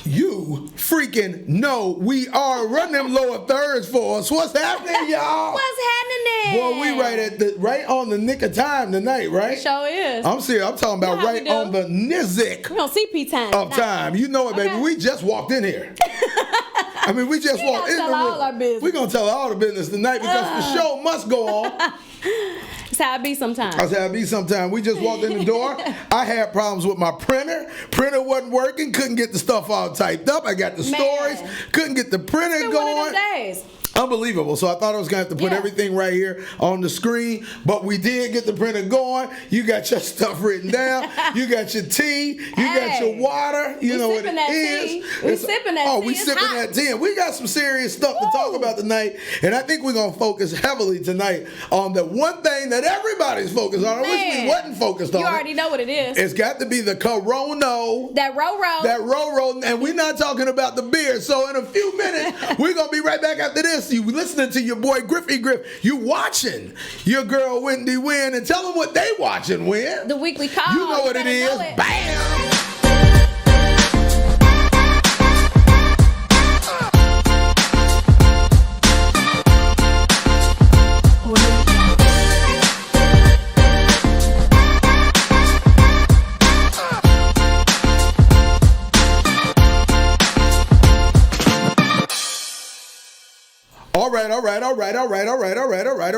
You freaking know we are. Run them lower thirds for us. What's happening, y'all? What's happening? Boy, we right on the nick of time tonight, right? Sure is. I'm serious. I'm talking about right on the nizick we on CP time of time. You know it, baby. We just walked in here. I mean, we just walked in the room. All our business. We're going to tell all the business tonight because the show must go on. That's how it be sometimes. That's how it be sometimes. We just walked in the door. I had problems with my printer. Printer wasn't working. Couldn't get the stuff all typed up. I got the stories. Couldn't get the printer it's been going. One of them days. Unbelievable. So I thought I was going to have to put everything right here on the screen, but we did get the printer going. You got your stuff written down. You got your tea. You got your water. You know what it is. We sipping that tea. Oh, we sipping that tea. And we got some serious stuff to talk about tonight. And I think we're going to focus heavily tonight on the one thing that everybody's focused on. I wish we wasn't focused on. You already know what it is. It's got to be the Corona. That Ro-Ro. That Ro-Ro. And we're not talking about the beer. So in a few minutes, we're going to be right back after this. You listening to your boy Griffy Griff. You watching your girl Wendy win, and tell them what they watching, Win. The weekly call. You know what it is. Bam. All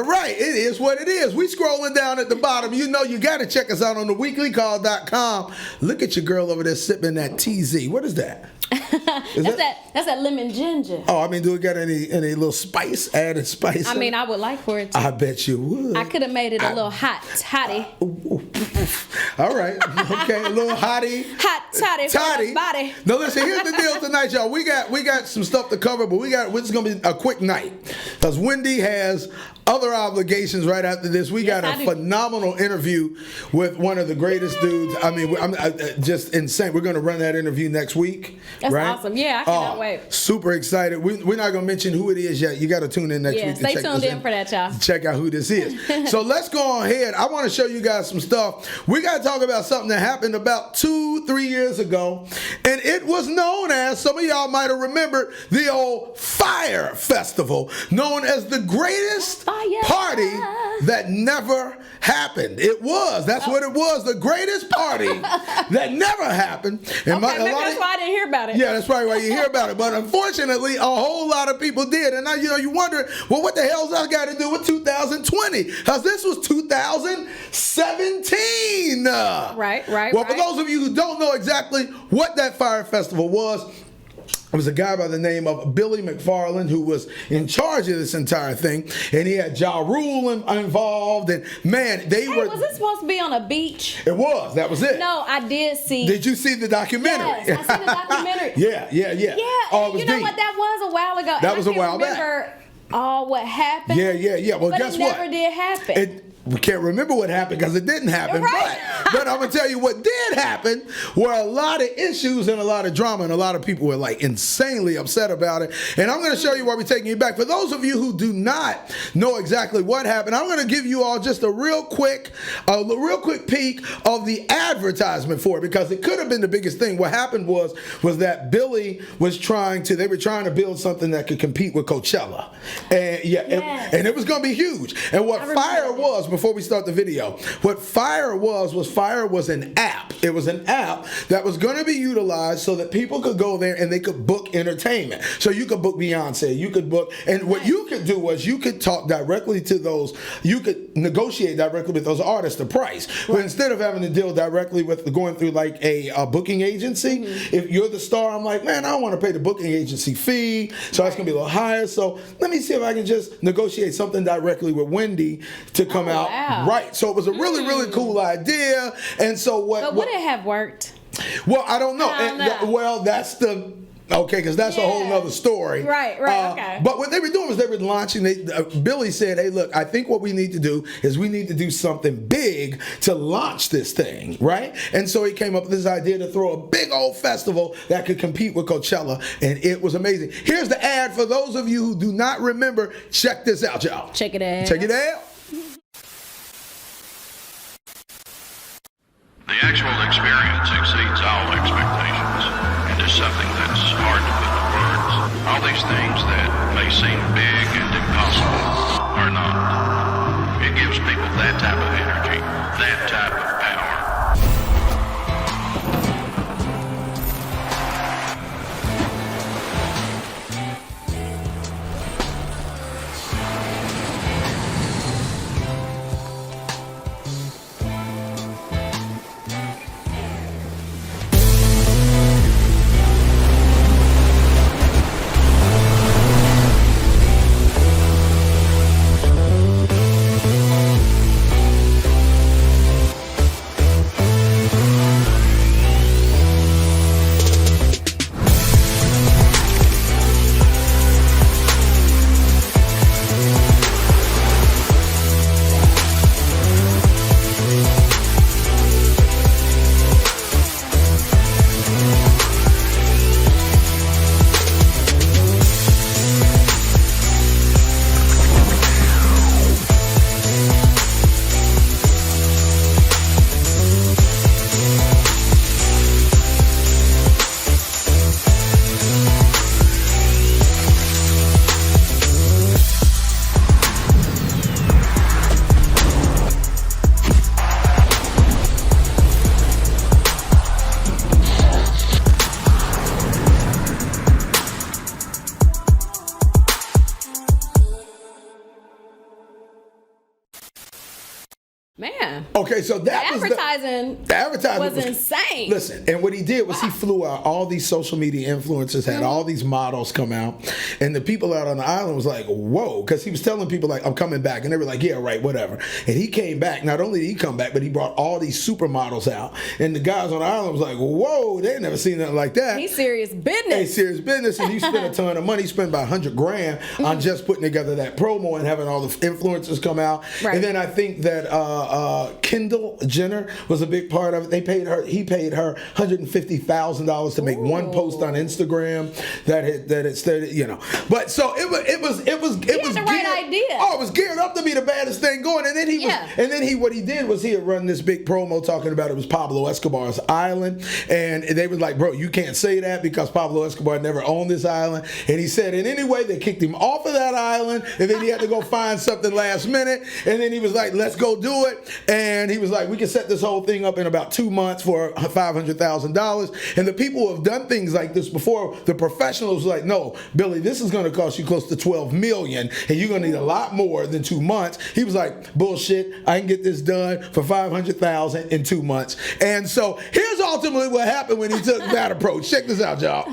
right. It is what it is. We scrolling down at the bottom. You know you got to check us out on theweeklycall.com. Look at your girl over there sipping that TZ. What is that? That's that lemon ginger. Oh, I mean, do it got any little spice, added spice? I mean, I would like for it to. I bet you would. I could have made it a little hottie. All right. Okay, a little hottie. Hot toddy for the body. Now listen, here's the deal tonight, y'all. We got some stuff to cover, but this is gonna be a quick night. Because Wendy has other obligations right after this. We got a phenomenal interview with one of the greatest dudes. I mean, I'm just insane. We're going to run that interview next week. That's awesome. Yeah, I cannot wait. Super excited. We're not going to mention who it is yet. You got to tune in next week to stay tuned in for that, y'all. Check out who this is. So let's go on ahead. I want to show you guys some stuff. We got to talk about something that happened about 2-3 years ago, and it was known as, some of y'all might have remembered, the old Fire Festival, known as the greatest party that never happened. That's what it was, the greatest party that never happened. And maybe that's why I didn't hear about it. Yeah, that's probably why you hear about it. But unfortunately, a whole lot of people did. And now, you wonder, well, what the hell's that got to do with 2020? Because this was 2017. Right. Well, for those of you who don't know exactly what that Fire Festival was, it was a guy by the name of Billy McFarland who was in charge of this entire thing, and he had Ja Rule involved, and man, was it supposed to be on a beach? It was. That was it. No, I did see. Did you see the documentary? Yes, I seen the documentary. Yeah. Yeah, you know what? That was a while ago. That was a while back. I remember all what happened. Yeah. Well, but guess it what? never did happen. We can't remember what happened because it didn't happen. Right. But I'm going to tell you what did happen were a lot of issues and a lot of drama, and a lot of people were like insanely upset about it. And I'm going to show you why we're taking you back. For those of you who do not know exactly what happened, I'm going to give you all just a real quick peek of the advertisement for it, because it could have been the biggest thing. What happened was that Billy was they were trying to build something that could compete with Coachella. And and it was going to be huge. And what Fire was, before we start the video, what Fire was an app. It was an app that was going to be utilized so that people could go there and they could book entertainment. So you could book Beyonce, you could book, and what you could do was you could talk directly to those, you could negotiate directly with those artists the price. But instead of having to deal directly with going through like a booking agency, if you're the star, I'm like, man, I don't want to pay the booking agency fee, so that's going to be a little higher. So let me see if I can just negotiate something directly with Wendy to come out. Wow. Right. So it was a really, really cool idea. And so But would it have worked? Well, I don't know. That's the... Okay, because that's a whole nother story. Right, okay. But what they were doing was they were launching, Billy said, hey, look, I think what we need to do is we need to do something big to launch this thing, right? And so he came up with this idea to throw a big old festival that could compete with Coachella, and it was amazing. Here's the ad for those of you who do not remember. Check this out, y'all. Check it out. Check it out. The actual experience exceeds all expectations and is something that's all these things that may seem big and impossible are not. It gives people that type of energy, that type of power. Man. Okay, so that the advertising was insane. Listen, and what he did was he flew out all these social media influencers, had all these models come out, and the people out on the island was like, whoa, because he was telling people like, I'm coming back, and they were like, yeah, right, whatever. And he came back. Not only did he come back, but he brought all these supermodels out, and the guys on the island was like, whoa, they ain't never seen nothing like that. He's serious business. Hey, serious business, and he spent a ton of money. He spent about $100,000 on just putting together that promo and having all the influencers come out. Right. And then I think that Kendall Jenner was a big part of it. He paid her $150,000 to make one post on Instagram that it started, you know. But so it was the right idea. Oh, it was geared up to be the baddest thing going. And then what he did was he had run this big promo talking about it was Pablo Escobar's island, and they was like, bro, you can't say that because Pablo Escobar never owned this island. And he said, and anyway, they kicked him off of that island, and then he had to go find something last minute, and then he was like, let's go do it. And he was like, we can set this whole thing up in about 2 months for $500,000. And the people who have done things like this before, the professionals were like, no, Billy, this is going to cost you close to $12 million, and you're going to need a lot more than 2 months. He was like, bullshit, I can get this done for $500,000 in 2 months. And so here's ultimately what happened when he took that approach. Check this out, y'all.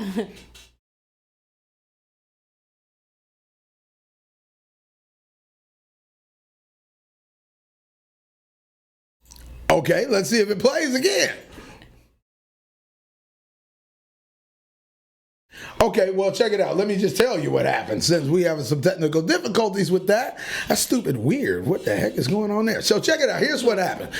Okay, let's see if it plays again. Okay, well, check it out. Let me just tell you what happened since we having some technical difficulties with that. That's stupid weird. What the heck is going on there? So check it out. Here's what happened.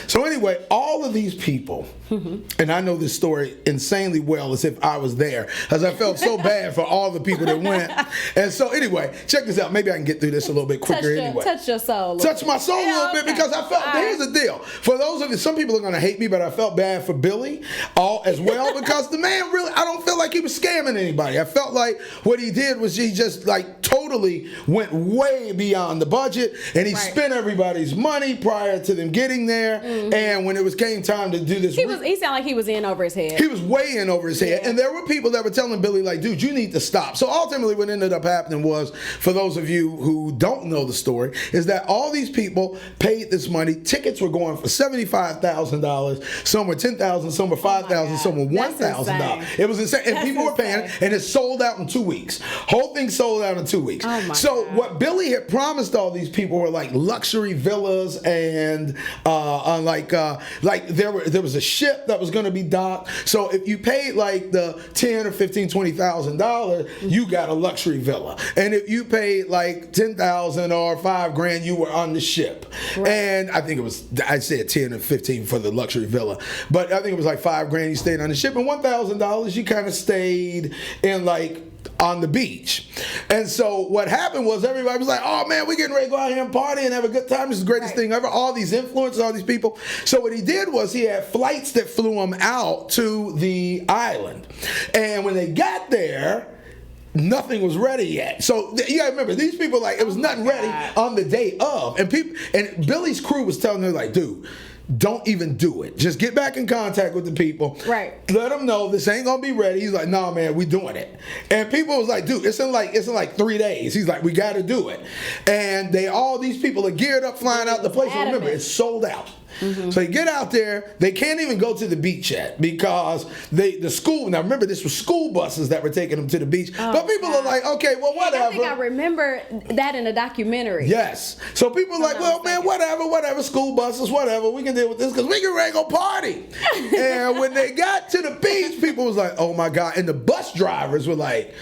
So anyway, all of these people, and I know this story insanely well as if I was there, because I felt so bad for all the people that went. And so anyway, check this out. Maybe I can get through this a little bit quicker anyway. Touch your soul. Touch my soul a little bit because I felt, here's the deal. For those of you, some people are going to hate me, but I felt bad for Billy as well because the man really, I don't feel like he was scamming anybody. I felt like what he did was he just like totally went way beyond the budget, and he spent everybody's money prior to them getting there. And when it came time to do this, he sounded like he was in over his head. He was way in over his head. And there were people that were telling Billy like, dude, you need to stop. So ultimately what ended up happening was, for those of you who don't know the story, is that all these people paid this money. Tickets were going for $75,000. Some were $10,000, some were $5,000, some were $1,000. It was insane. And people were paying, and it sold out in 2 weeks. Whole thing sold out in 2 weeks. So what Billy had promised all these people were like luxury villas, and like there was a ship that was going to be docked. So if you paid like the $10,000 or $15,000, $20,000, you got a luxury villa. And if you paid like $10,000 or $5,000, you were on the ship. And I think it was, I said 10 or 15 for the luxury villa, but I think it was like $5,000 you stayed on the ship, and $1,000 you kind of stayed in like on the beach. And so what happened was everybody was like, oh man, we're getting ready to go out here and party and have a good time. This is the greatest thing ever. All these influencers, all these people. So what he did was he had flights that flew him out to the island. And when they got there, nothing was ready yet. So you gotta remember, these people, like, it was nothing ready on the day of. And Billy's crew was telling her, like, dude, don't even do it. Just get back in contact with the people. Right. Let them know this ain't gonna be ready. He's like, nah, man, we doing it. And people was like, dude, it's in like 3 days. He's like, we gotta do it. And all these people are geared up, flying out the place. And remember, it's sold out. Mm-hmm. So you get out there, they can't even go to the beach yet because the school, now remember, this was school buses that were taking them to the beach. But people are like, okay, well, whatever. I think I remember that in a documentary. Yes. So people are like, well, man, whatever, school buses, whatever, we can deal with this because we can ready to go party. And when they got to the beach, people was like, oh my God. And the bus drivers were like,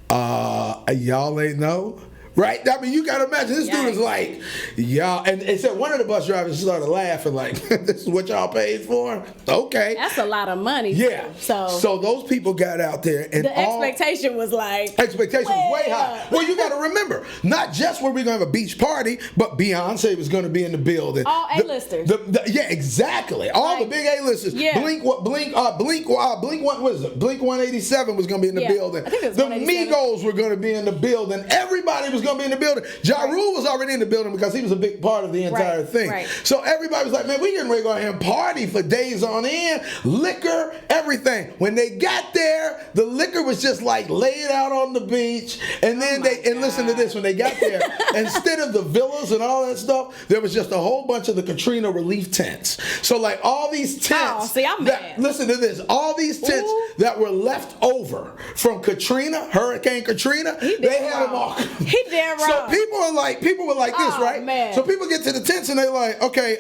y'all ain't know? Right? I mean, you got to imagine, this dude is like, y'all, and it said one of the bus drivers started laughing like, this is what y'all paid for? Okay. That's a lot of money. Yeah. Too. So those people got out there and the expectation was like. Expectation was way high. Well, you got to remember, not just were we going to have a beach party, but Beyonce was going to be in the building. All A-listers. Yeah, exactly. All the big A-listers. Yeah. Blink 187 was going to be in the building. I think it was the 187. Migos were going to be in the building. Everybody was going to be in the building. Ja Rule was already in the building because he was a big part of the entire thing. Right. So everybody was like, man, we getting ready to go ahead and party for days on end. Liquor, everything. When they got there, the liquor was just like laid out on the beach. And then listen to this, when they got there, instead of the villas and all that stuff, there was just a whole bunch of the Katrina relief tents. So like all these tents. Oh, see, I'm mad. Listen to this. All these tents that were left over from Hurricane Katrina, they had them all. He did wrong. So people were like this, right? Man. So people get to the tents and they're like, okay,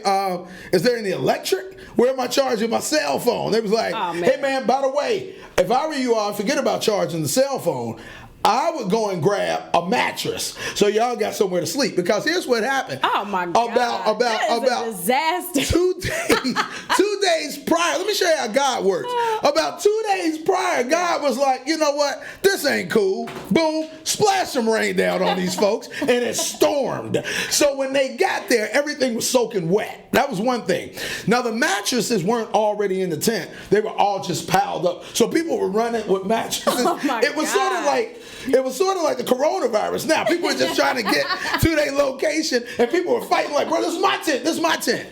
is there any electric? Where am I charging my cell phone? They was like, hey man, by the way, if I were you all, forget about charging the cell phone. I would go and grab a mattress so y'all got somewhere to sleep, because here's what happened. Oh my God. About a disaster. 2 days prior. Let me show you how God works. About 2 days prior, God was like, you know what? This ain't cool. Boom, splash some rain down on these folks, and it stormed. So when they got there, everything was soaking wet. That was one thing. Now the mattresses weren't already in the tent. They were all just piled up. So people were running with mattresses. Oh my it was God. It was sort of like the coronavirus. Now, people were just trying to get to their location, and people were fighting like, bro, this is my tent. This is my tent.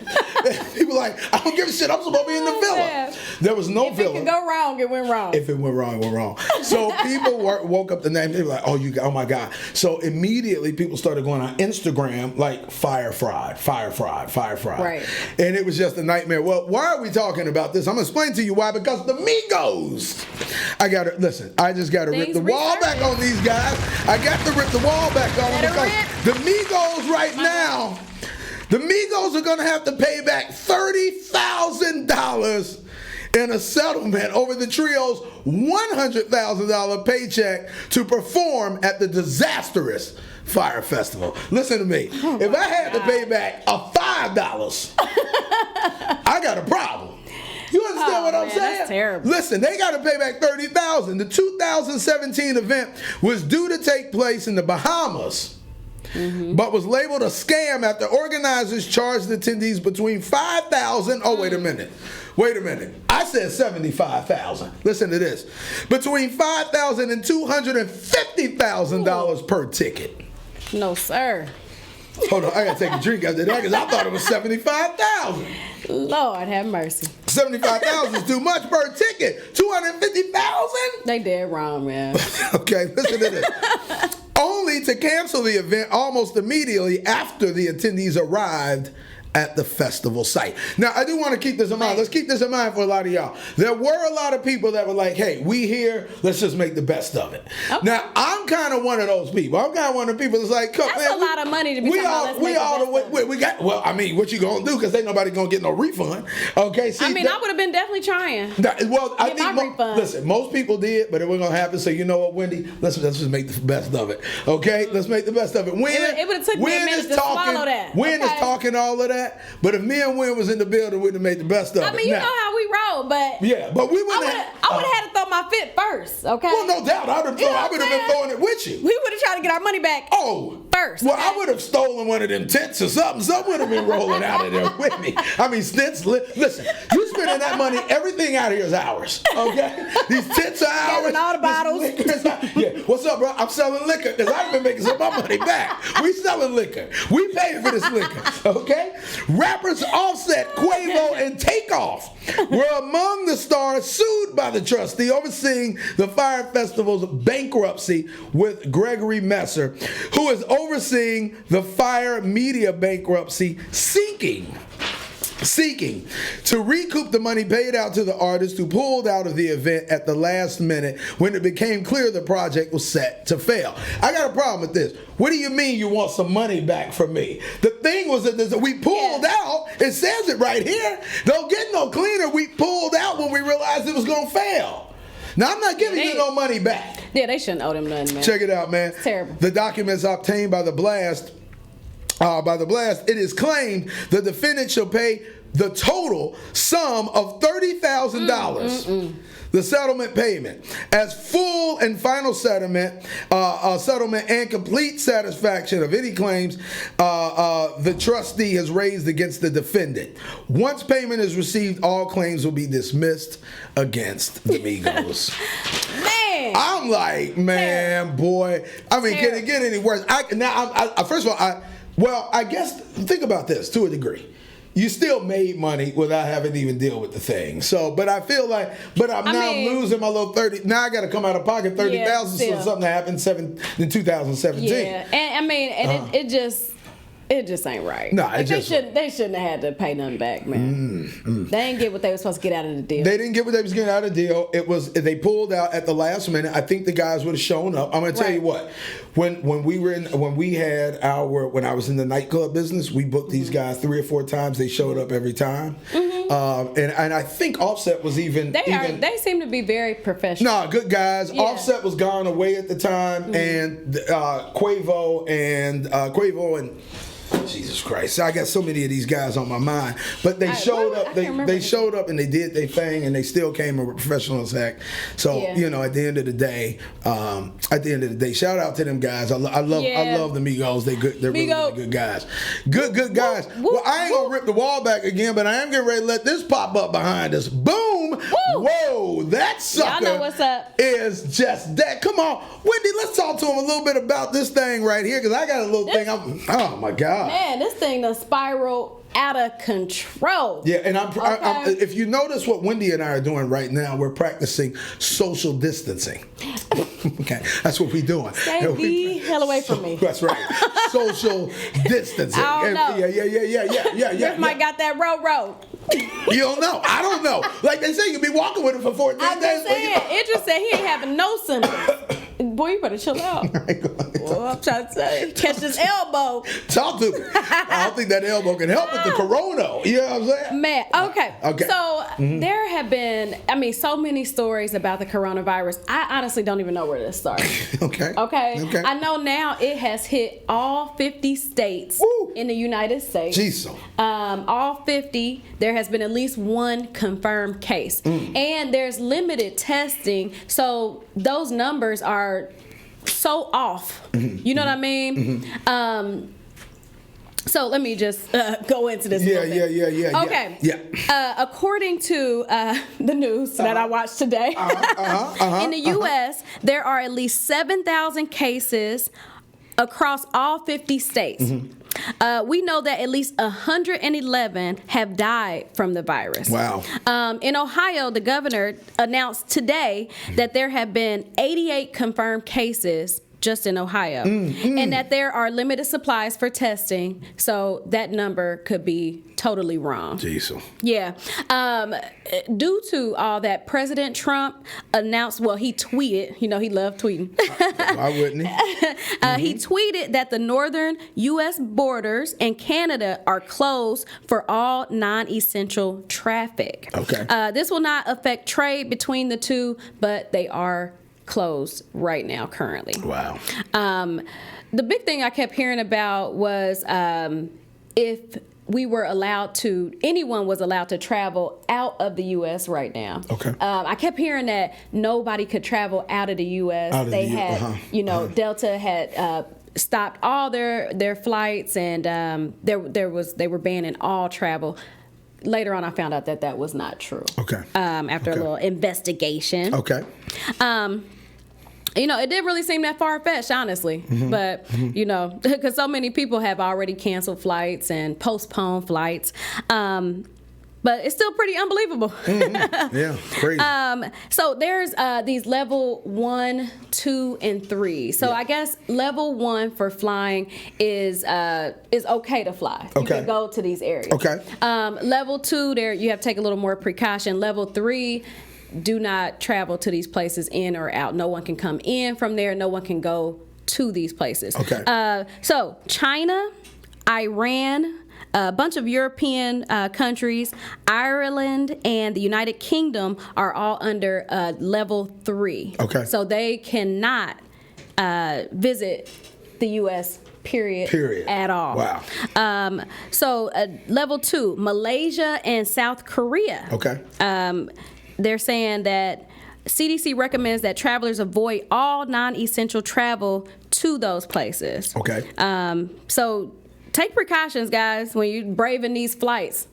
People were like, I don't give a shit. I'm supposed to be in the villa. Man. There was no villa. If it could go wrong, it went wrong. If it went wrong, it went wrong. So people woke up the name. They were like, oh my God. So immediately people started going on Instagram like fire fried. Right. And it was just a nightmare. Well, why are we talking about this? I'm going to explain to you why. Because the Migos. I just got to rip the wall back on these guys. I got to rip the wall back on them because the Migos right now, the Migos are going to have to pay back $30,000 in a settlement over the trio's $100,000 paycheck to perform at the disastrous Fire Festival. Listen to me. If I had to pay back $5, I got a problem. You understand what I'm saying? That's terrible. Listen, they got to pay back $30,000. The 2017 event was due to take place in the Bahamas, but was labeled a scam after organizers charged attendees between $5,000. Oh, wait a minute. I said $75,000. Listen to this. Between $5,000 and $250,000 per ticket. No, sir. Hold on, I gotta take a drink after that because I thought it was $75,000. Lord have mercy. $75,000 is too much per ticket. $250,000? They did wrong, man. Okay, listen to this. Only to cancel the event almost immediately after the attendees arrived at the festival site. Now, I do want to keep this in mind. Let's keep this in mind for a lot of y'all. There were a lot of people that were like, hey, we here, let's just make the best of it. Okay. Now, I'm kind of one of those people. I'm kind of one of the people that's like, come, that's man, a lot of money to be well, I mean, what you gonna do? Because ain't nobody gonna get no refund. Okay, see, I would have been definitely trying. I think listen, most people did, but it wasn't gonna happen. So you know what, Wendy? Let's just make the best of it. Okay, let's make the best of it. It would have took me a minute to swallow that. Wynn is talking all of that, but if me and Wynn was in the building, we'd have made the best of it. I mean, you know how we roll, but yeah, but we wouldn't. I would have had to throw my fit first. Okay. Well, no doubt, I would have been throwing it with you. We would have tried to get our money back. First. Well, I would have stolen one of them tents or something. Something would have been rolling out of there with me. I mean, listen, you spend spending that money. Everything out here is ours. Okay? These tits are ours. Getting all the bottles. Yeah. What's up, bro? I'm selling liquor because I've been making some of my money back. We selling liquor. We paying for this liquor. Okay? Rappers Offset, Quavo, and Takeoff were among the stars sued by the trustee overseeing the Fire Festival's bankruptcy with Gregory Messer, who is overseeing the Fire Media bankruptcy, seeking to recoup the money paid out to the artist who pulled out of the event at the last minute when it became clear the project was set to fail. I got a problem with this. What do you mean you want some money back from me? The thing was that we pulled out. It says it right here. Don't get no cleaner. We pulled out when we realized it was going to fail. Now, I'm not giving you no money back. Yeah, they shouldn't owe them nothing, man. Check it out, man. It's terrible. The documents obtained by the blast, it is claimed the defendant shall pay the total sum of $30,000. The settlement payment as full and final settlement and complete satisfaction of any claims the trustee has raised against the defendant. Once payment is received, all claims will be dismissed against the Migos. Man, I'm like, man, boy. I mean, can it get any worse? First of all, I guess think about this to a degree. You still made money without having to even deal with the thing. So, but I feel like, I'm losing my little 30. Now I got to come out of pocket 30,000 so something that happened in 2017. Yeah, and I mean, it just ain't right. No, they shouldn't have had to pay nothing back, man. They didn't get what they were supposed to get out of the deal. They didn't get what they was getting out of the deal. They pulled out at the last minute. I think the guys would have shown up. I'm gonna tell you what. When I was in the nightclub business, we booked these guys 3 or 4 times. They showed up every time. And I think Offset was even. They seem to be very professional. No, good guys. Yeah. Offset was gone away at the time, and Quavo and. Jesus Christ! I got so many of these guys on my mind, but they showed up. They showed up and they did their thing, and they still came a professional act. So at the end of the day, shout out to them guys. I love the Migos. They're good. They're really good guys. Good guys. Well, I ain't gonna rip the wall back again, but I am getting ready to let this pop up behind us. Boom! Woo. Whoa! That sucker Y'all know what's up. Is just that. Come on, Wendy. Let's talk to him a little bit about this thing right here, because I got a little thing. Oh my God. Man, this thing done spiraled out of control. Yeah, and if you notice what Wendy and I are doing right now, we're practicing social distancing. Okay, that's what we're doing. Stay the hell away from me. That's right. Social distancing. I don't know. Yeah. Might got that row. You don't know. I don't know. Like they say, you can be walking with him for 14 days. I'm just saying. Idris said he ain't having no symptoms. Boy, you better chill out. Well, I'm trying to say, catch this elbow. Talk to me. I don't think that elbow can help with the corona. You know what I'm saying? Man, okay. So there have been, so many stories about the coronavirus. I honestly don't even know where to start. Okay. I know now it has hit all 50 states in the United States. Jeez. All 50. There has been at least one confirmed case. And there's limited testing. So those numbers are so off. You know what I mean? So let me just go into this. Yeah. Okay. Yeah. According to the news that I watched today, in the U.S., there are at least 7,000 cases across all 50 states. We know that at least 111 have died from the virus. Wow. In Ohio, the governor announced today that there have been 88 confirmed cases just in Ohio, and that there are limited supplies for testing, so that number could be totally wrong. Jeez. Yeah. Due to all that, President Trump announced, he tweeted, he loved tweeting. Why wouldn't he? He tweeted that the northern U.S. borders and Canada are closed for all non-essential traffic. Okay. This will not affect trade between the two, but they are closed right now currently. Wow. The big thing I kept hearing about was if anyone was allowed to travel out of the U.S. right now. Okay. I kept hearing that nobody could travel out of the U.S. Delta had stopped all their flights, and they were banning all travel. later on I found out that was not true. Okay. After a little investigation. Okay. It didn't really seem that far-fetched, honestly. But, because so many people have already canceled flights and postponed flights. But it's still pretty unbelievable. Yeah, crazy. So there's these level 1, 2, and 3. So I guess level 1 for flying is okay to fly. You can go to these areas. Okay. Level 2, there you have to take a little more precaution. Level 3, do not travel to these places in or out. No one can come in from there. No one can go to these places. Okay. So China, Iran, a bunch of European countries, Ireland, and the United Kingdom are all under level 3. Okay. So they cannot visit the U.S. Period. At all. Wow. So level 2, Malaysia and South Korea. Okay. They're saying that CDC recommends that travelers avoid all non-essential travel to those places. Okay. So take precautions, guys, when you're braving these flights,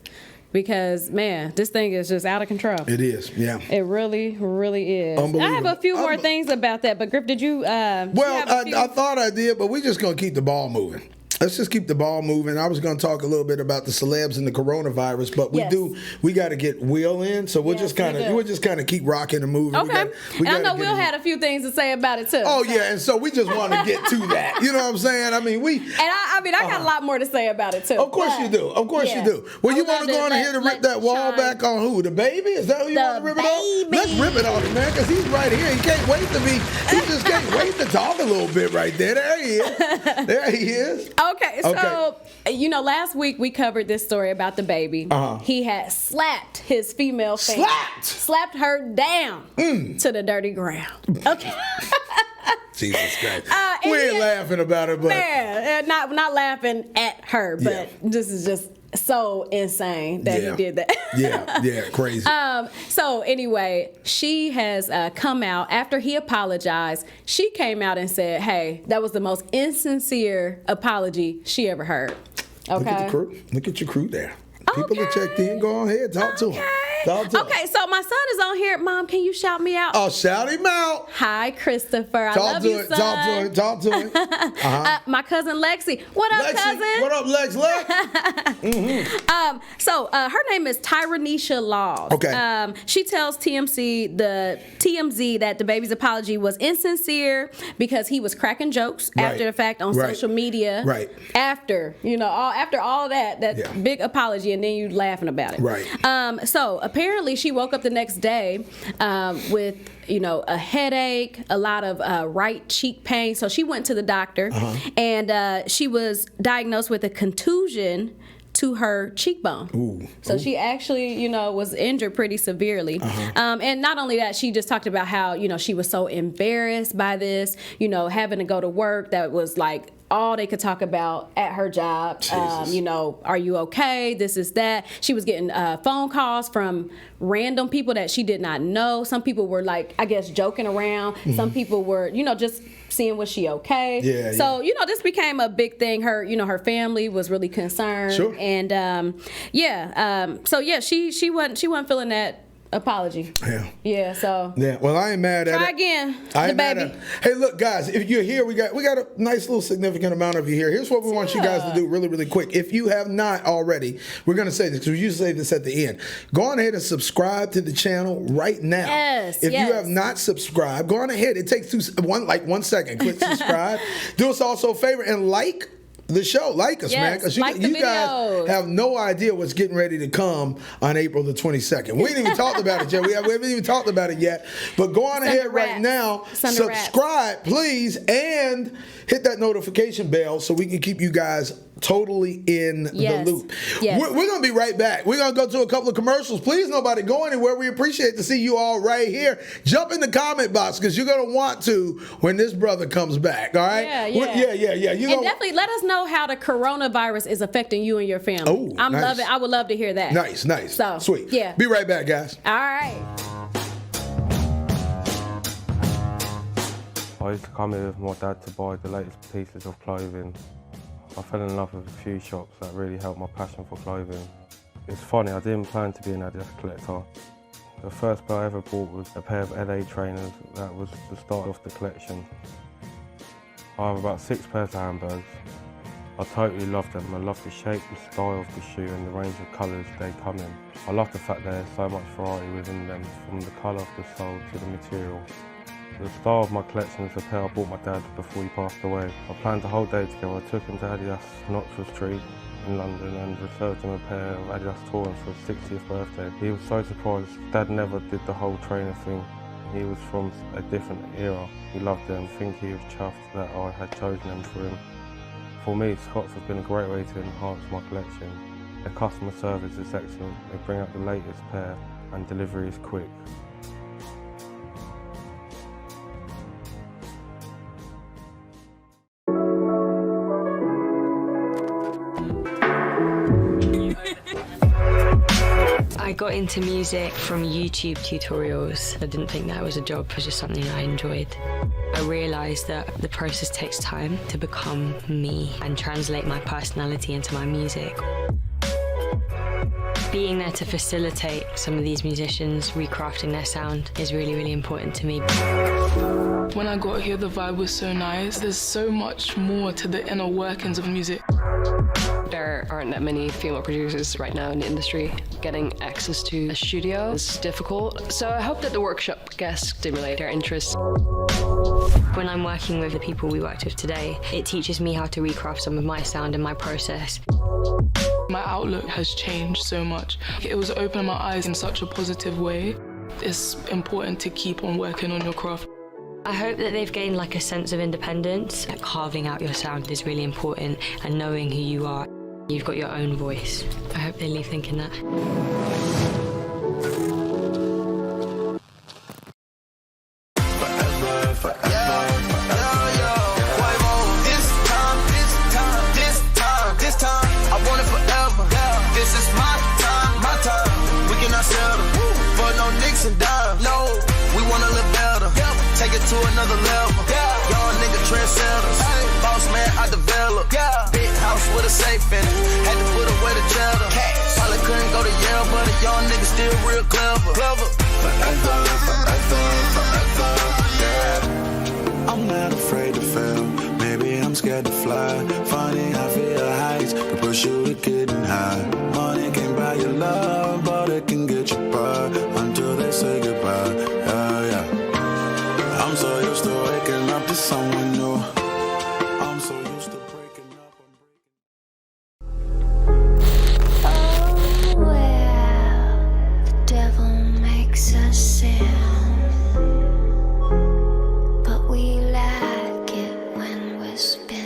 because, man, this thing is just out of control. It is, yeah. It really, really is. Unbelievable. I have a few more things about that, but Griff, did you? Well, I thought I did, but we're just going to keep the ball moving. Let's just keep the ball moving. I was going to talk a little bit about the celebs and the coronavirus, but we got to get Will in, so we'll just kind of keep rocking and moving. Okay. And I know Will had a few things to say about it too. Oh yeah, and so we just want to get to that. You know what I'm saying? I mean, I got a lot more to say about it too. Of course you do. Of course you do. Well, you want to go on here to rip that wall back on who? DaBaby? Is that who you want to rip it on? Let's rip it on him, man, because he's right here. He can't wait to be. He just can't wait to talk a little bit right there. There he is. There he is. Okay. So, last week we covered this story about DaBaby. He had slapped his female fan. Slapped her down to the dirty ground. Okay. Jesus Christ. We ain't laughing about it, but. Man, not laughing at her, but this is just so insane that he did that. Yeah, crazy. So anyway, she has come out after he apologized. She came out and said, "Hey, that was the most insincere apology she ever heard." Okay. Look at the crew. Look at your crew there. People that checked in, go on ahead, talk to them. Okay, so my son is on here. Mom, can you shout me out? Oh, shout him out. Hi, Christopher. I love you, son. Talk to him. My cousin Lexi. What up, cousin? What up, Lex? So her name is Tyranisha Laws. Okay. She tells TMZ that DaBaby's apology was insincere because he was cracking jokes after the fact on social media. Right. After all that big apology, and then you laughing about it. Right. So apparently she woke up the next day with a headache, a lot of right cheek pain. So she went to the doctor, and she was diagnosed with a contusion to her cheekbone. Ooh. So she actually, was injured pretty severely. And not only that, she just talked about how, she was so embarrassed by this, having to go to work. That was like all they could talk about at her job. Are you okay? This is that. She was getting phone calls from random people that she did not know. Some people were like, I guess, joking around. Some people were, just seeing was she okay. So this became a big thing. Her family was really concerned. Sure. And she wasn't feeling that apology. Well, I ain't mad at it. Try again. I ain't mad at it. Hey, look, guys, if you're here, we got a nice little significant amount of you here. Here's what we want you guys to do really, really quick. If you have not already, we're going to say this because we usually say this at the end. Go on ahead and subscribe to the channel right now. If you have not subscribed, go on ahead. It takes 1 second. Click subscribe. Do us also a favor and like the show. Like us, man, because you guys have no idea what's getting ready to come on April the 22nd. We ain't even talked about it yet. We haven't even talked about it yet. But go on ahead right now, subscribe, please, and hit that notification bell so we can keep you guys totally in the loop. We're going to be right back. We're going to go to a couple of commercials. Please, nobody go anywhere. We appreciate to see you all right here. Jump in the comment box because you're going to want to when this brother comes back. All right? Yeah. And definitely let us know how the coronavirus is affecting you and your family. Oh, nice. I would love to hear that. Nice. So, sweet. Yeah. Be right back, guys. All right. I used to come here with my dad to buy the latest pieces of clothing. I fell in love with a few shops that really helped my passion for clothing. It's funny, I didn't plan to be an Adidas collector. The first pair I ever bought was a pair of LA trainers. That was the start of the collection. I have about 6 pairs of handbags. I totally love them. I love the shape, the style of the shoe and the range of colours they come in. I love the fact there's so much variety within them, from the colour of the sole to the material. The style of my collection is a pair I bought my dad before he passed away. I planned the whole day together. I took him to Adidas in Oxford Street in London and reserved him a pair of Adidas Taurans for his 60th birthday. He was so surprised. Dad never did the whole trainer thing. He was from a different era. He loved them. I think he was chuffed that I had chosen them for him. For me, Scott's has been a great way to enhance my collection. Their customer service is excellent. They bring out the latest pair and delivery is quick. I got into music from YouTube tutorials. I didn't think that was a job, it was just something I enjoyed. I realised that the process takes time to become me and translate my personality into my music. Being there to facilitate some of these musicians recrafting their sound is really, really important to me. When I got here, the vibe was so nice. There's so much more to the inner workings of music. There aren't that many female producers right now in the industry. Getting access to a studio is difficult, so I hope that the workshop can stimulate their interest. When I'm working with the people we worked with today, it teaches me how to recraft some of my sound and my process. My outlook has changed so much. It was opening my eyes in such a positive way. It's important to keep on working on your craft. I hope that they've gained like a sense of independence. Like carving out your sound is really important, and knowing who you are. You've got your own voice. I hope they leave thinking that. To another level, y'all nigga trendsetters. Boss man, I develop. Big house with a safe in it. Had to put away the cheddar. Probably couldn't go to Yale, but a young nigga still real clever. Forever, yeah. I'm not afraid to fail. Maybe I'm scared to fly. Funny, I feel heights can push you to getting high. Money can buy your love, but it can get you by until they say goodbye. Yeah. I'm so used to waking up to someone new. I'm so used to breaking up. Oh, well, the devil makes us sin, but we like it when we're spinning.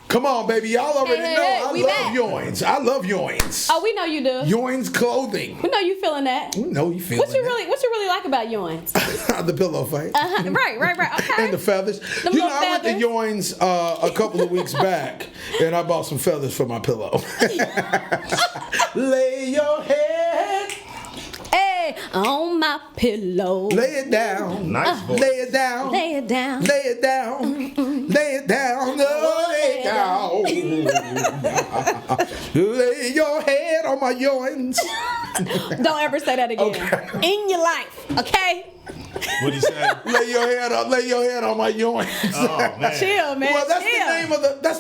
Come on, baby. Y'all already Hey, know hey, I we love back. Yoins. I love Yoins. Oh, we know you do. Yoins clothing. We know you feeling that. We know you feeling What you really like about Yoins? the pillow fight. Right. Okay. And the feathers. Them You know, little I went to feathers. Yoins a couple of weeks back, and I bought some feathers for my pillow. Lay your head. Hey, on my pillow. Lay it down. Nice voice. Lay it down. Lay it down. Lay it down. Lay it down. Oh, lay it down. Lay your head on my Yoins. Don't ever say that again. Okay. In your life, okay? What'd he say? Lay your head on my Yoins. Oh, man. Chill, man. Well, that's chill. the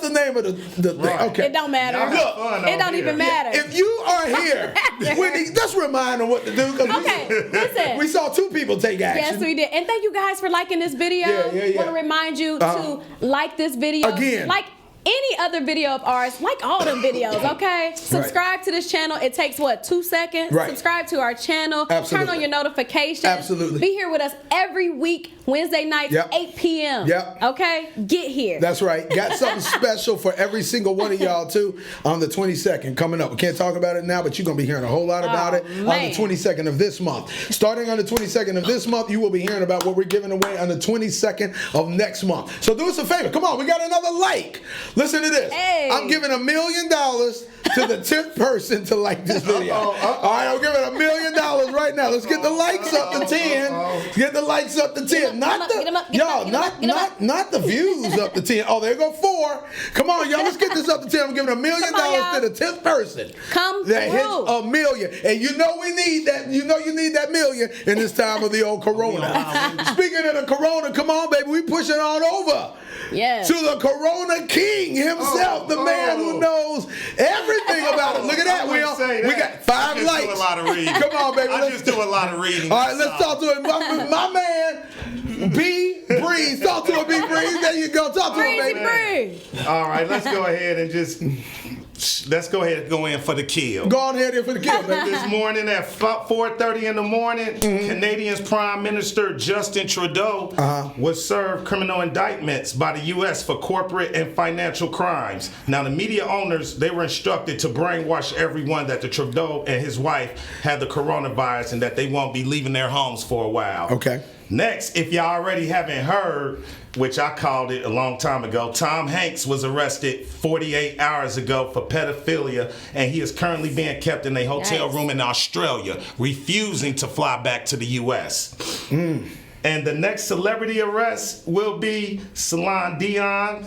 name of the thing. Right. Okay. It don't matter. Y'all have fun It on don't here. even matter. If you are here, Wendy, let's remind them what to do. Okay, listen. We saw 2 people take action. Yes, we did. And thank you guys for liking this video. Yeah. Want to remind you to like this video. Again. Like any other video of ours, like all them videos, okay? Subscribe to this channel. It takes, 2 seconds? Right. Subscribe to our channel. Absolutely. Turn on your notifications. Absolutely. Be here with us every week, Wednesday nights, 8 p.m. Yep. Okay? Get here. That's right. Got something special for every single one of y'all, too, on the 22nd coming up. We can't talk about it now, but you're going to be hearing a whole lot about it on the 22nd of this month. Starting on the 22nd of this month, you will be hearing about what we're giving away on the 22nd of next month. So do us a favor. Come on. We got another like. Listen to this. Hey. I'm giving $1 million to the 10th person to like this video. All right, I'm giving $1 million right now. Let's get the likes up to 10. Get the likes up to 10. Not the views up to 10. Oh, there go 4. Come on, y'all. Let's get this up to 10. I'm giving $1 million to the 10th person. Come that hits through. $1 million. And you know we need that. You know you need that million in this time of the old Corona. Speaking of the Corona, come on, baby. We pushing on over. Yes. To the Corona King himself, the man who knows everything about it. Look at that, Will. We got 5 likes. I do a lot of reading. Come on, baby. I just do a lot of reading. All right, let's talk to him. My man, B Breeze. Talk to him, B Breeze. There you go. Talk to him, baby. Breeze. All right, let's go ahead and go in for the kill. Go on ahead for the kill, baby. This morning at 4:30 in the morning, Canadian's Prime Minister Justin Trudeau was served criminal indictments by the U.S. for corporate and financial crimes. Now, the media owners, they were instructed to brainwash everyone that the Trudeau and his wife had the coronavirus and that they won't be leaving their homes for a while. Okay. Next, if y'all already haven't heard, which I called it a long time ago, Tom Hanks was arrested 48 hours ago for pedophilia, and he is currently being kept in a hotel room in Australia, refusing to fly back to the U.S. And the next celebrity arrest will be Celine Dion.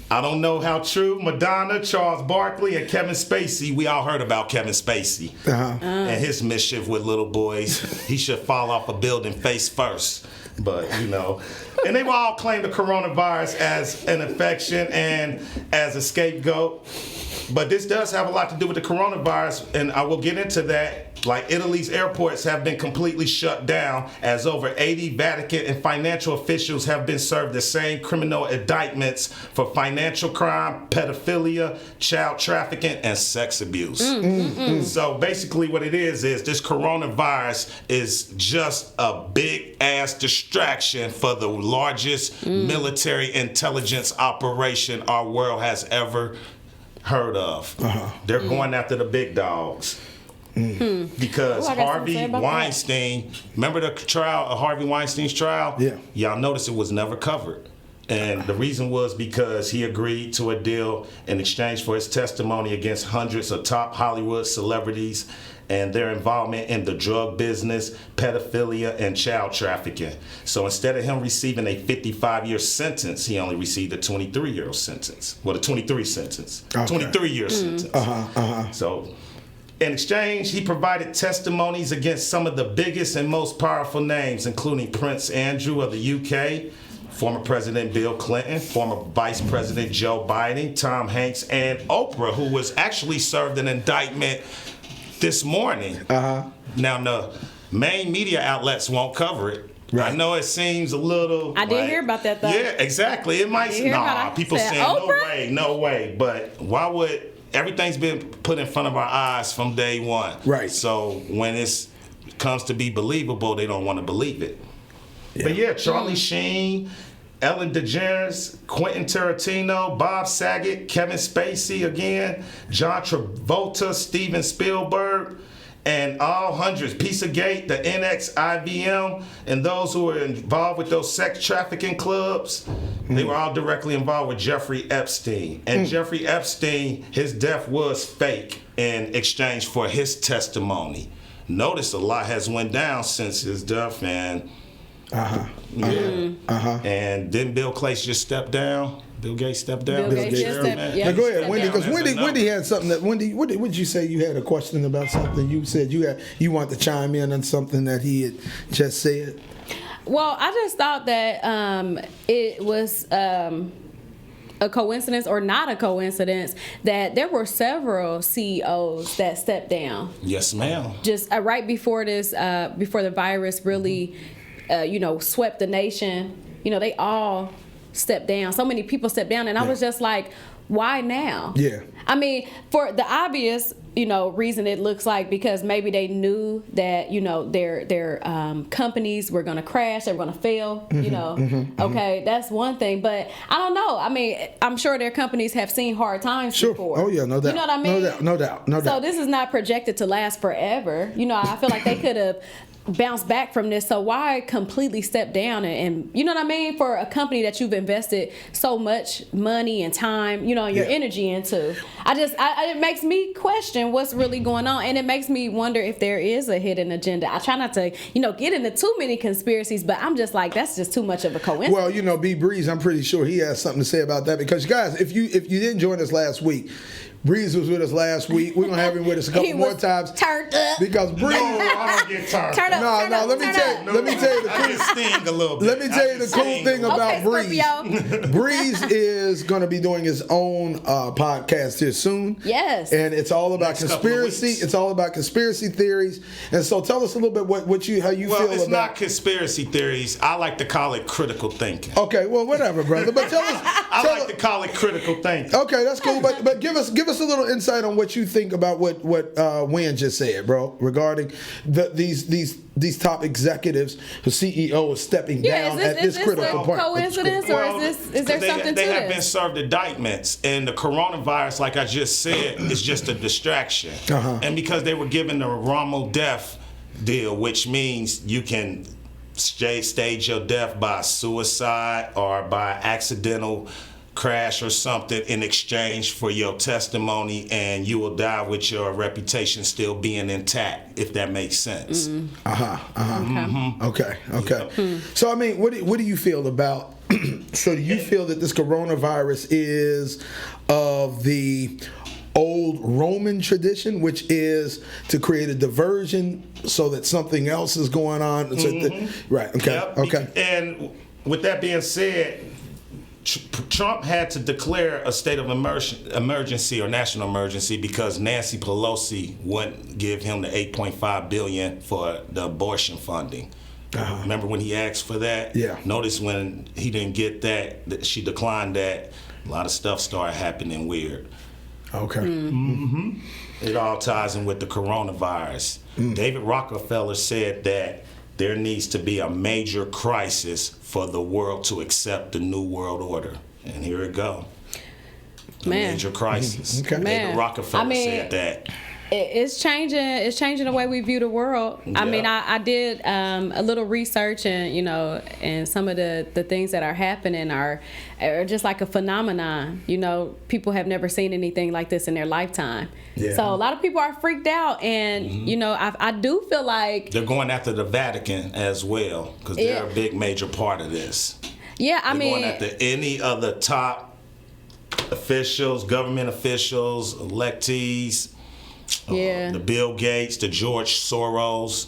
I don't know how true. Madonna, Charles Barkley, and Kevin Spacey. We all heard about Kevin Spacey and his mischief with little boys. He should fall off a building face first. But, you know. And they will all claim the coronavirus as an infection and as a scapegoat. But this does have a lot to do with the coronavirus, and I will get into that. Like, Italy's airports have been completely shut down as over 80 Vatican and financial officials have been served the same criminal indictments for financial crime, pedophilia, child trafficking, and sex abuse. So basically what it is this coronavirus is just a big-ass distraction for the largest military intelligence operation our world has ever heard of. They're going after the big dogs. Because Harvey Weinstein, remember the trial, Harvey Weinstein's trial? Yeah. Y'all notice it was never covered. And the reason was because he agreed to a deal in exchange for his testimony against hundreds of top Hollywood celebrities and their involvement in the drug business, pedophilia, and child trafficking. So instead of him receiving a 55-year sentence, he only received a 23-year sentence. Well, a 23 sentence. Okay. 23-year sentence. So in exchange, he provided testimonies against some of the biggest and most powerful names, including Prince Andrew of the UK, former President Bill Clinton, former Vice President Joe Biden, Tom Hanks, and Oprah, who was actually served an indictment this morning. Now, the main media outlets won't cover it. Right. I know it seems a little. I did hear about that, though. Yeah, exactly. It might. People saying no way. But why would? Everything's been put in front of our eyes from day one. Right. So when it comes to be believable, they don't want to believe it. Yeah. But yeah, Charlie Sheen, Ellen DeGeneres, Quentin Tarantino, Bob Saget, Kevin Spacey again, John Travolta, Steven Spielberg, and all hundreds, Pizzagate, the NX, IBM, and those who were involved with those sex trafficking clubs, they were all directly involved with Jeffrey Epstein. And Jeffrey Epstein, his death was fake in exchange for his testimony. Notice a lot has went down since his death, and and didn't Bill Gates just step down? Bill Gates stepped down. Now go ahead, Wendy, because Wendy had something that Wendy. What did you say? You had a question about something. You said you want to chime in on something that he had just said. Well, I just thought that it was a coincidence or not a coincidence that there were several CEOs that stepped down. Yes, ma'am. Just right before this, before the virus really, swept the nation. They all stepped down. So many people stepped down, and I was just like, why now? Yeah. I mean, for the obvious, reason, it looks like because maybe they knew that, their companies were going to crash, they were going to fail, Okay, that's one thing. But I don't know. I mean, I'm sure their companies have seen hard times before. Oh, yeah, no doubt. You know what I mean? No doubt. So this is not projected to last forever. I feel like they could have bounce back from this. So why completely step down and you know what I mean, for a company that you've invested so much money and time, your energy into? It makes me question what's really going on, and it makes me wonder if there is a hidden agenda. I try not to get into too many conspiracies, but I'm just like, that's just too much of a coincidence. Well, B Breeze, I'm pretty sure he has something to say about that, because guys, if you didn't join us last week, Breeze was with us last week. We're gonna have him with us a couple more times. Turned up. Because Breeze. No, I don't get turned Turn up. No, let me tell you the I just sting a little bit. Let me tell you the cool thing about Breeze. Breeze is going to be doing his own podcast here soon. Yes. And it's all about conspiracy. It's all about conspiracy theories. And so tell us a little bit how you feel about. Well, it's not conspiracy theories. I like to call it critical thinking. Okay, well, whatever, brother. But tell us. I like to call it critical thinking. Okay, that's cool. But give us a little insight on what you think about what Wen just said, bro, regarding these top executives. The CEO is stepping down at this critical point. Coincidence, or is there something to this? They have been served indictments, and the coronavirus, like I just said, is just a distraction. And because they were given the wrongful death deal, which means you can stage your death by suicide or by accidental crash or something in exchange for your testimony, and you will die with your reputation still being intact, if that makes sense. Okay. So I mean, what do you feel about so do you feel that this coronavirus is of the old Roman tradition, which is to create a diversion so that something else is going on? Right, okay. Yep. Okay. And with that being said, Trump had to declare a state of emergency or national emergency because Nancy Pelosi wouldn't give him the $8.5 billion for the abortion funding. Remember when he asked for that? Yeah. Notice when he didn't get that she declined that, a lot of stuff started happening weird. Okay. It all ties in with the coronavirus. David Rockefeller said that there needs to be a major crisis for the world to accept the new world order. And here it go. A major crisis. Okay. David Rockefeller said that. It's changing the way we view the world. I mean, I did a little research, and and some of the things that are happening are just like a phenomenon. People have never seen anything like this in their lifetime. Yeah. So a lot of people are freaked out, and I do feel like they're going after the Vatican as well, because they're a big major part of this. Yeah, they're going after any of the top officials, government officials, electees. The Bill Gates, the George Soros,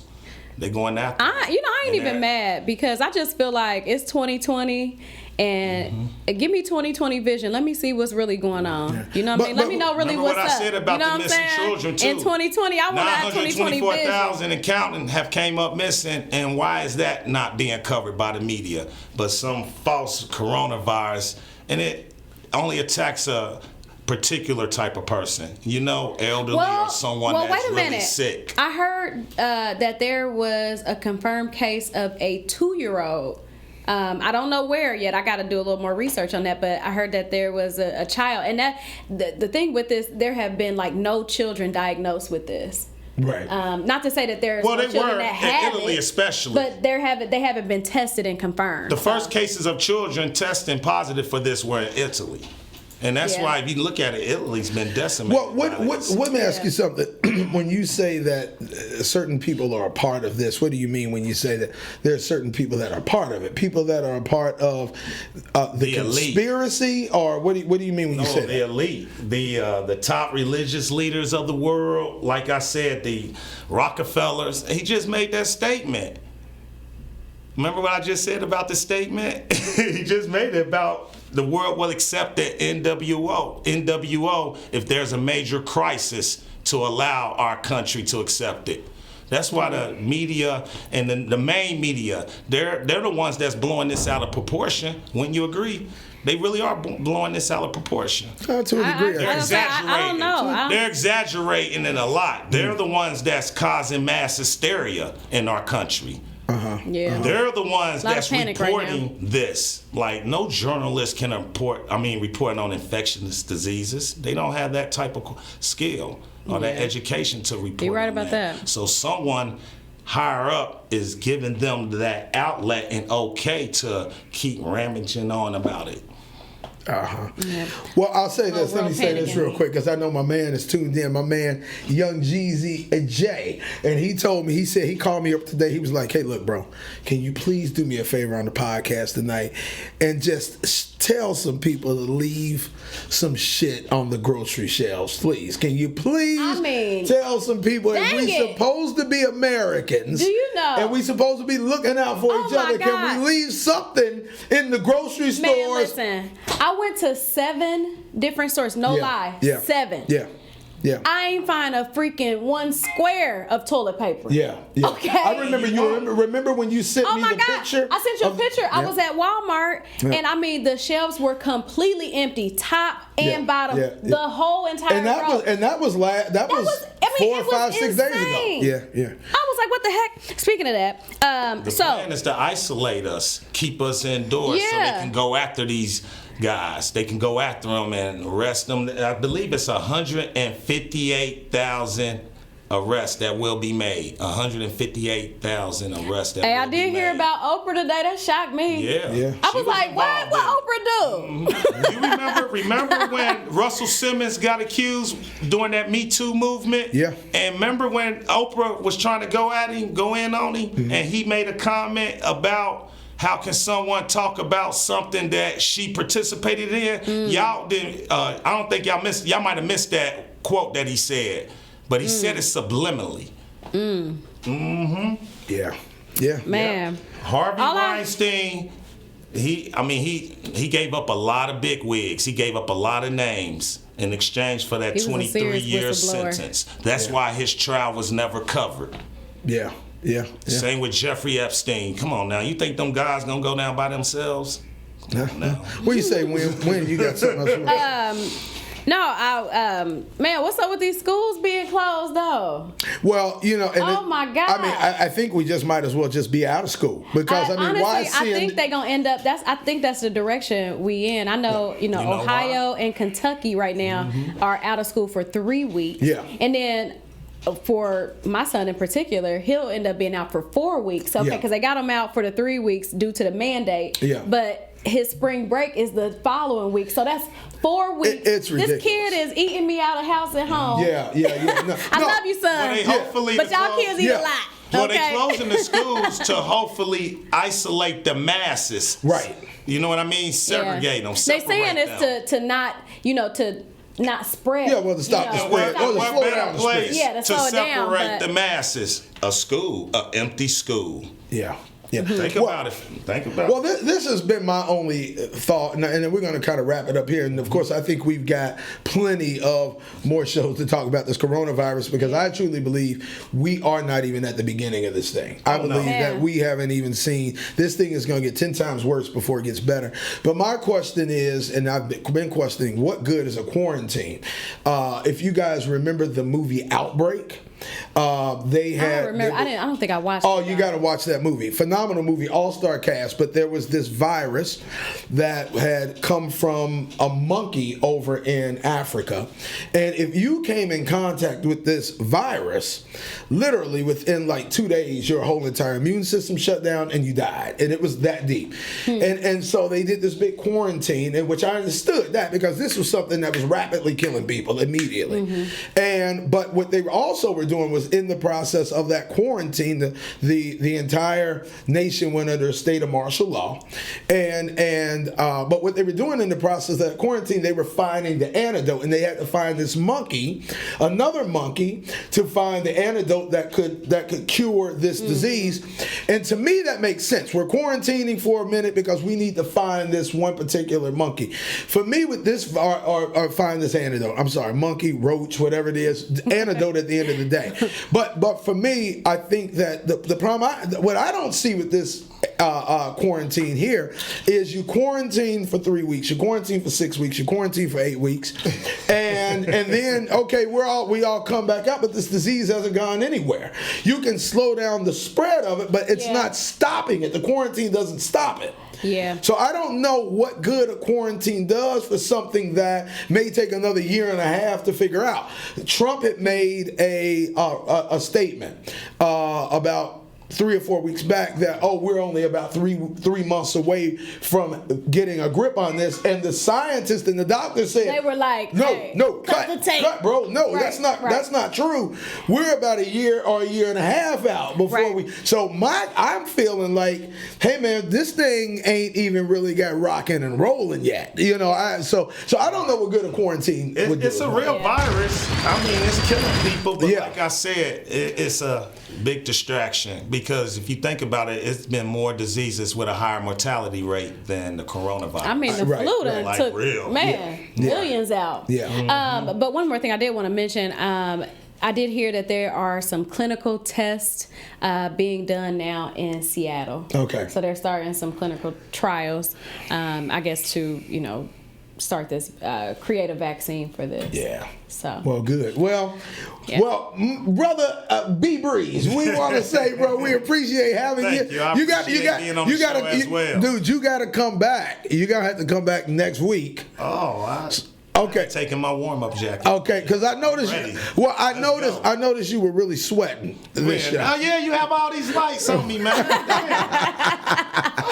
they're going after. I ain't even mad, because I just feel like it's 2020, and give me 2020 vision. Let me see what's really going on. You know what I mean? Let me know really what's up. What I said about the missing children too. In 2020, I want to have 2020 vision. 924,000 and counting have came up missing, and why is that not being covered by the media? But some false coronavirus, and it only attacks a particular type of person, elderly or someone that's really sick. I heard that there was a confirmed case of a 2-year-old. I don't know where yet. I got to do a little more research on that, but I heard that there was a child, and that the thing with this, there have been no children diagnosed with this. Right. Not to say that there's no children that have in Italy it, especially, but they haven't been tested and confirmed. The first cases of children testing positive for this were in Italy. And that's why, if you look at it, Italy's been decimated. Well, let me ask you something. When you say that certain people are a part of this, what do you mean when you say that there are certain people that are part of it? People that are a part of the conspiracy, elite. Or what do you mean when you say that? The elite, the top religious leaders of the world. Like I said, the Rockefellers. He just made that statement. Remember what I just said about the statement? He just made it about the world will accept the NWO if there's a major crisis to allow our country to accept it. That's why the media and the main media, they're the ones that's blowing this out of proportion. Wouldn't you agree? They really are blowing this out of proportion. To a degree. They're exaggerating. I don't know. They're exaggerating it a lot. They're the ones that's causing mass hysteria in our country. Yeah. They're the ones that's panic reporting right this. Like, no journalist can report on infectious diseases. They don't have that type of skill or that education to report. You're right on about that. So someone higher up is giving them that outlet and okay to keep ramaging on about it. Yeah. Well, I'll say this. Let me say this real quick because I know my man is tuned in. My man, Young Jeezy J, and he told me. He said he called me up today. He was like, "Hey, look, bro, can you please do me a favor on the podcast tonight and just tell some people to leave some shit on the grocery shelves, please? Can you please tell some people that we supposed to be Americans? Do you know? And we supposed to be looking out for each other. Can we leave something in the grocery stores?" Man, listen. I went to 7 different stores. No lie. 7. Yeah. I ain't find a freaking 1 square of toilet paper. Yeah. Okay. I remember remember when you sent me the picture? I sent you a picture. I was at Walmart and I mean the shelves were completely empty, top and bottom, the whole entire row. That was 4, 5, 6 days ago. Yeah. I was like, what the heck? Speaking of that, the plan is to isolate us, keep us indoors so they can go after these guys. They can go after them and arrest them. I believe it's 158,000 arrests that will be made. 158,000 arrests that will be made. I did hear about Oprah today. That shocked me. Yeah. I was like, what Oprah do? You remember when Russell Simmons got accused during that Me Too movement? Yeah. And remember when Oprah was trying to go in on him, and he made a comment about how can someone talk about something that she participated in? Y'all didn't. I don't think y'all missed. Y'all might have missed that quote that he said, but he said it subliminally. Yeah. Man. Harvey Weinstein. He gave up a lot of big wigs. He gave up a lot of names in exchange for that 23-year sentence. That's why his trial was never covered. Yeah. Same with Jeffrey Epstein. Come on now. You think them guys gonna go down by themselves? No. What do you say when you got something else? Man, what's up with these schools being closed though? Well, oh my God. I mean, I think we just might as well just be out of school because honestly, why I think they're gonna end up. I think that's the direction we in. I know, Ohio and Kentucky right now are out of school for 3 weeks. Yeah, and then. For my son in particular, he'll end up being out for 4 weeks. Okay, because they got him out for the 3 weeks due to the mandate. Yeah. But his spring break is the following week, so that's 4 weeks. It's ridiculous. This kid is eating me out of house and home. Yeah. No, I love you, son. But y'all kids eat a lot. Well, they're closing the schools to hopefully isolate the masses. Right. You know what I mean? Segregate them. They're saying it's to not, to not spread. Yeah, well, to stop the spread. What better place to separate the masses? A school, an empty school. Yeah. Think about it. Well, this has been my only thought, and then we're going to kind of wrap it up here. And of course, I think we've got plenty of more shows to talk about this coronavirus because I truly believe we are not even at the beginning of this thing. I believe that we haven't even seen this thing is going to get 10 times worse before it gets better. But my question is, and I've been questioning, what good is a quarantine? If you guys remember the movie Outbreak. They had. I don't remember. I don't think I watched. Oh, you got to watch that movie. Phenomenal movie, all-star cast. But there was this virus that had come from a monkey over in Africa, and if you came in contact with this virus, literally within like 2 days, your whole entire immune system shut down and you died, and it was that deep. And so they did this big quarantine, in which I understood that because this was something that was rapidly killing people immediately. But what they also were doing was in the process of that quarantine, the entire nation went under a state of martial law, but what they were doing in the process of that quarantine, they were finding the antidote, and they had to find this another monkey, to find the antidote that could cure this disease. And to me, that makes sense. We're quarantining for a minute because we need to find this one particular monkey. For me, with this, or find this antidote. I'm sorry, monkey, roach, whatever it is, antidote at the end of the day. day. But for me, I think that the problem, what I don't see with this quarantine here is you quarantine for 3 weeks, you quarantine for 6 weeks, you quarantine for 8 weeks, and then okay, we all come back out, but this disease hasn't gone anywhere. You can slow down the spread of it, but it's not stopping it. The quarantine doesn't stop it. Yeah. So I don't know what good a quarantine does for something that may take another year and a half to figure out. Trump had made a statement about 3 or 4 weeks back that we're only about three months away from getting a grip on this, and the scientists and the doctors said they were like, cut, bro, no, right, that's not true. We're about a year or a year and a half out before we. So I'm feeling like, hey man, this thing ain't even really got rocking and rolling yet. You know, so I don't know what good a quarantine would do. It's a real virus. I mean, it's killing people, but like I said, it's a big distraction. Because if you think about it, it's been more diseases with a higher mortality rate than the coronavirus. I mean, the flu done took millions out. Yeah. But one more thing I did want to mention. I did hear that there are some clinical tests being done now in Seattle. Okay. So they're starting some clinical trials, I guess, to start this, create a vaccine for this. Yeah. So. Well, good. Well, brother B Breeze, we want to say, bro, we appreciate having you. Thank you. I appreciate being on the show as well. Dude, you got to come back. You got to have to come back next week. Okay. I'm taking my warm-up jacket. Okay, because I noticed. I noticed you were really sweating this show. Oh yeah, you have all these lights on me, man.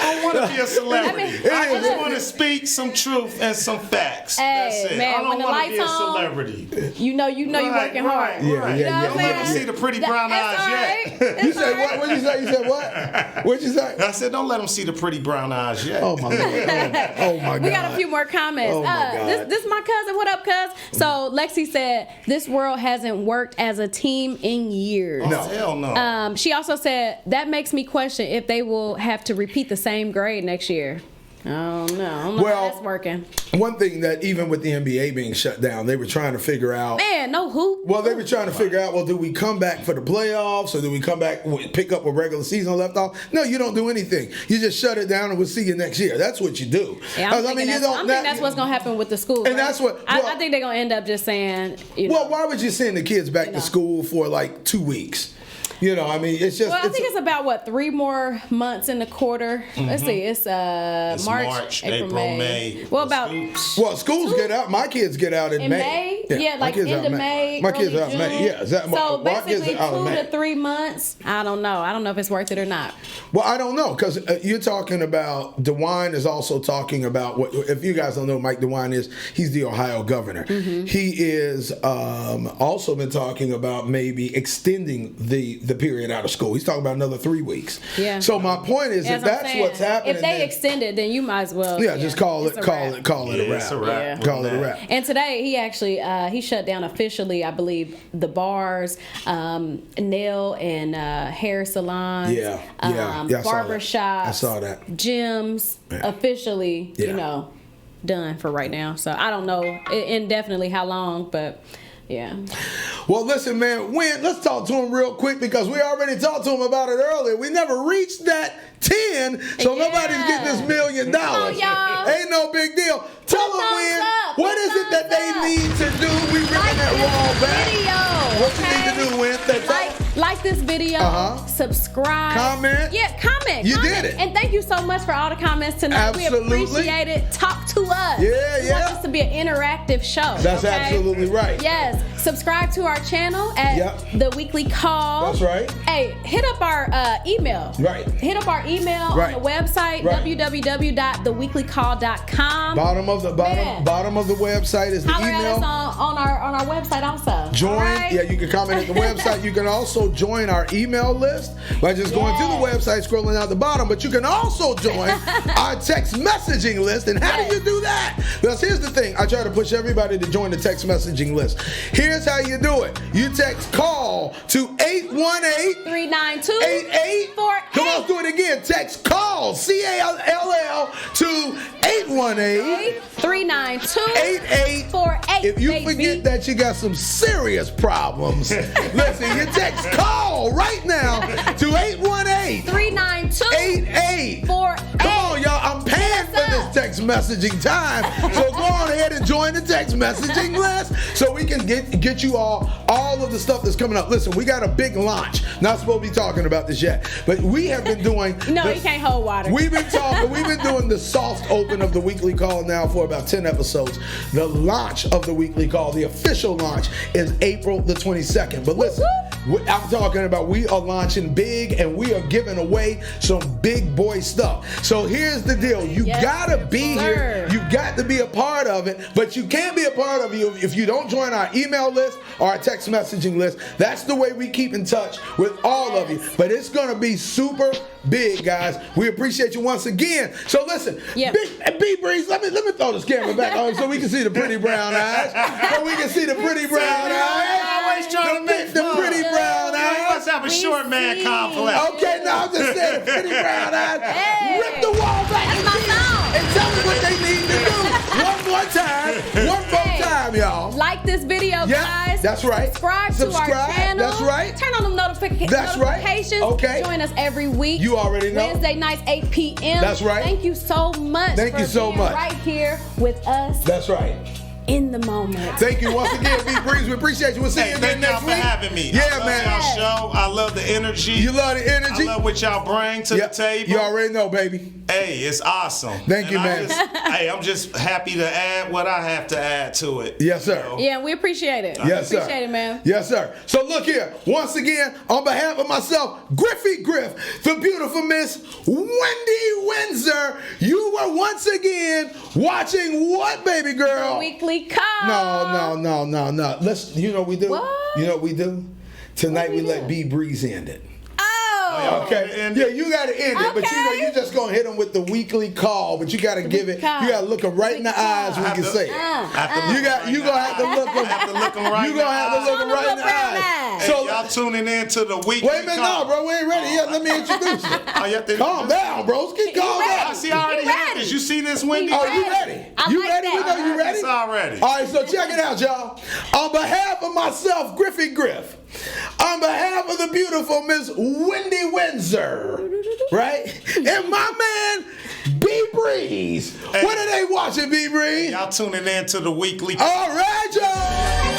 I don't want to be a celebrity. I just want to speak some truth and some facts. Hey, that's it. man, I don't when the want to lights be a on, celebrity. You know you're working hard. Yeah. Don't let them see the pretty brown eyes yet. You said what? What did you say? You said what? What'd you say? I said, don't let them see the pretty brown eyes yet. Oh my God. Oh my God. We got a few more comments. Oh my God. This is my cousin. What up, cuz? So Lexi said this world hasn't worked as a team in years. No, hell no. She also said that makes me question if they will have to repeat the same grade next year. Oh no, I don't know how that's working. One thing that even with the NBA being shut down, they were trying to figure out. Man, no hoop. Well, they were trying to figure out. Well, do we come back for the playoffs, or do we come back pick up a regular season left off? No, you don't do anything. You just shut it down, and we'll see you next year. That's what you do. Yeah, I think that's what's gonna happen with the schools. And right? that's what. I think they're gonna end up just saying. Well, why would you send the kids back to school for like 2 weeks? You know, I mean, it's just. Well, I think it's about 3 more months in the quarter. Let's see, it's March, April, May. Well, schools get out. My kids get out in May. Yeah, like end of May. My kids are out in May. Yeah, so basically 2 to 3 months. I don't know. I don't know if it's worth it or not. Well, I don't know, because you're talking about DeWine is also talking about what. If you guys don't know who Mike DeWine is, he's the Ohio governor. Mm-hmm. He is also been talking about maybe extending the period out of school. He's talking about another 3 weeks. Yeah. So my point is, if that's what's happening, if they extend it, then you might as well. Yeah, just call it a wrap. Call it a wrap. And today he actually he shut down officially, I believe, the bars, nail and hair salons. Barber shops. I saw that. Gyms officially, done for right now. So I don't know indefinitely how long, but. Yeah. Well, listen, man, let's talk to him real quick, because we already talked to him about it earlier. We never reached that 10, so nobody's getting this $1 million. Ain't no big deal. Tell them, Win, what is it that they need to do? We ripping that wall back. What you need to do, Win? Like this video, subscribe, comment. Yeah, comment. You did it. And thank you so much for all the comments tonight. Absolutely. We appreciate it. Talk to us. Yeah. We want this to be an interactive show. That's absolutely right. Yes. Subscribe to our channel at The Weekly Call. That's right. Hey, hit up our email. Right. Hit up our email on the website, www.theweeklycall.com. Bottom of the website is the email. Holler at us on our website also. Join. Right? Yeah, you can comment at the website. You can also join our email list by just going to the website, scrolling out the bottom. But you can also join our text messaging list. And how do you do that? Because here's the thing. I try to push everybody to join the text messaging list. Here's how you do it. You text call to 818-392-8848. Come on, let's do it again. Text call, CALL, to 818-392-8848. If you forget that you got some serious problems, listen, you text call right now to 818-392-8848. Come on, y'all. I'm paying for this text messaging time. So go on ahead and join the text messaging list so we can get you all of the stuff that's coming up. Listen, we got a big launch. Not supposed to be talking about this yet, but we have been doing. No, you can't hold water. We've been doing the soft open of the weekly call now for about 10 episodes. The launch of the weekly call, the official launch, is April the 22nd. But listen, I'm talking about we are launching big and we are giving away some big boy stuff. So here's the deal. You gotta be here. You got to be a part of it, but you can't be a part of it if you don't join our email list or our text messaging list. That's the way we keep in touch with all of you. But it's gonna be super big, guys. We appreciate you once again. So listen, B Breeze, let me throw this camera back on so we can see the pretty brown eyes. So we can see the pretty brown eyes. Always trying to make the pretty brown eyes. You must have a short man complex. Okay, now I'm just saying, the pretty brown eyes. Rip the wall back and tell them what they need to do. One more time, y'all. Like this video, guys. That's right. Subscribe to our channel. That's right. Turn on them notifications. Okay. Join us every week. You already know. Wednesday nights, 8 p.m. That's right. Thank you so much. Thank you so much. Right here with us. That's right. In the moment. Thank you once again, B Breeze. We appreciate you. We'll see you again next week. Thank y'all for having me. Yeah, I love man. y'all show. I love the energy. You love the energy? I love what y'all bring to the table. You already know, baby. Hey, it's awesome. Thank you, man. I'm just happy to add what I have to add to it. Yes, sir. Yeah, we appreciate it. Yes, sir. Appreciate it, man. Yes, sir. So look here. Once again, on behalf of myself, Griffey Griff, the beautiful Miss Wendy Windsor, you were once again watching what, baby girl? The weekly call. No. Let's. You know what we do? What? You know what we do? Tonight we let B Breeze end it. Oh. Okay. Yeah, you got to end it, but you know you just gonna hit them with the weekly call, but you got to give it. You got to look them right in the eyes when you say it. You gonna have to look them. You gonna have to look them right in the eyes. So y'all tuning in to the weekly. Wait a minute, no, bro, we ain't ready yet. Let me introduce you. Calm down, bro. Keep calm down. See, I already have this. You see this, Wendy? Oh, you ready? You ready? We know you ready. It's already. All right, so check it out, y'all. On behalf of myself, Griffey Griff, on behalf of the beautiful Miss Wendy Windsor, right? And my man, B Breeze. Hey. What are they watching, B Breeze? Y'all tuning in to the weekly. All right, y'all.